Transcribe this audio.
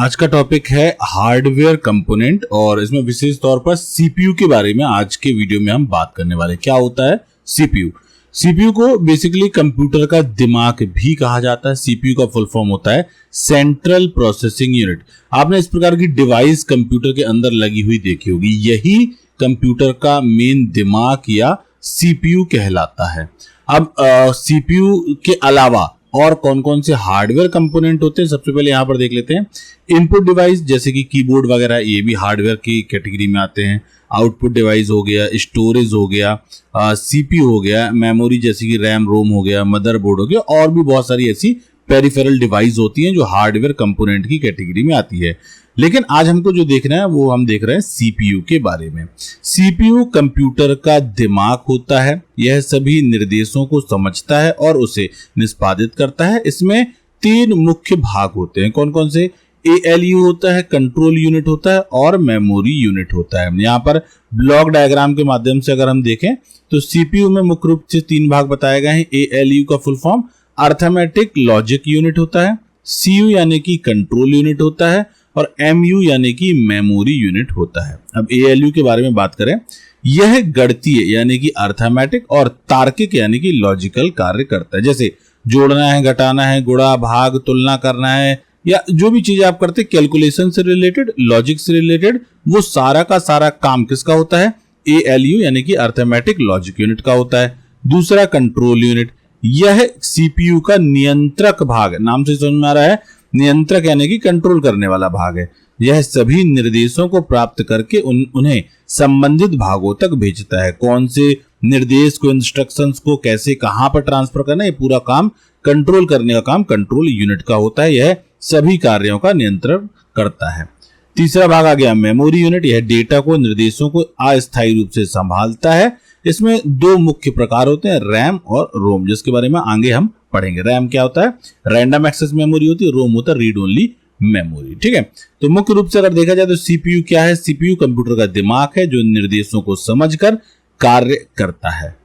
आज का टॉपिक है हार्डवेयर कंपोनेंट और इसमें विशेष तौर पर सीपीयू के बारे में आज के वीडियो में हम बात करने वाले हैं। क्या होता है सीपीयू? सीपीयू को बेसिकली कंप्यूटर का दिमाग भी कहा जाता है। सीपीयू का फुल फॉर्म होता है सेंट्रल प्रोसेसिंग यूनिट। आपने इस प्रकार की डिवाइस कंप्यूटर के अंदर लगी हुई देखी होगी, यही कंप्यूटर का मेन दिमाग या सीपीयू कहलाता है। अब सीपीयू के अलावा और कौन कौन से हार्डवेयर कंपोनेंट होते हैं, सबसे पहले यहां पर देख लेते हैं। इनपुट डिवाइस जैसे कि कीबोर्ड वगैरह, ये भी हार्डवेयर की कैटेगरी में आते हैं। आउटपुट डिवाइस हो गया, स्टोरेज हो गया, सीपीयू हो गया, मेमोरी जैसे कि रैम रोम हो गया, मदरबोर्ड हो गया, और भी बहुत सारी ऐसी पेरिफेरल डिवाइस होती हैं जो हार्डवेयर कंपोनेंट की कैटेगरी में आती है। लेकिन आज हमको जो देखना है वो हम देख रहे हैं सीपीयू के बारे में। सीपीयू कंप्यूटर का दिमाग होता है। यह सभी निर्देशों को समझता है और उसे निष्पादित करता है। इसमें तीन मुख्य भाग होते हैं। कौन कौन से? एएलयू होता है, कंट्रोल यूनिट होता है और मेमोरी यूनिट होता है। यहाँ पर ब्लॉक डायग्राम के माध्यम से अगर हम देखें तो सीपीयू में मुख्य रूप से तीन भाग बताए गए हैं। एएलयू का full form arithmetic logic unit होता है, सीयू यानी कि कंट्रोल यूनिट होता है और एमयू यानी कि मेमोरी यूनिट होता है। अब एएलयू के बारे में बात करें, यह गणितीय यानी कि अर्थमेटिक और तार्किक यानी कि लॉजिकल कार्य करता है। जैसे जोड़ना है, घटाना है, गुणा भाग तुलना करना है, या जो भी चीजें आप करते हैं कैलकुलेशन से रिलेटेड, लॉजिक से रिलेटेड, वो सारा का सारा काम किसका होता है? एएलयू यानी कि अर्थमेटिक लॉजिक यूनिट का होता है। दूसरा कंट्रोल यूनिट, यह सीपीयू का नियंत्रक भाग, नाम से समझ में आ रहा है, नियंत्रक यानी कि कंट्रोल करने वाला भाग है। यह सभी निर्देशों को प्राप्त करके उन्हें संबंधित भागों तक भेजता है। कौन से निर्देश को, इंस्ट्रक्शंस को कैसे कहां पर ट्रांसफर करना है, ये पूरा काम कंट्रोल करने का काम कंट्रोल यूनिट का होता है। यह सभी कार्यों का नियंत्रण करता है। तीसरा भाग आ गया मेमोरी यूनिट। यह डेटा को, निर्देशों को अस्थायी रूप से संभालता है। इसमें दो मुख्य प्रकार होते हैं, रैम और रोम, जिसके बारे में आगे हम पढ़ेंगे। रैम क्या होता है? रैंडम एक्सेस मेमोरी होती है। रोम होता है रीड ओनली मेमोरी। ठीक है, तो मुख्य रूप से अगर देखा जाए तो सीपीयू क्या है? सीपीयू कंप्यूटर का दिमाग है जो निर्देशों को समझकर कार्य करता है।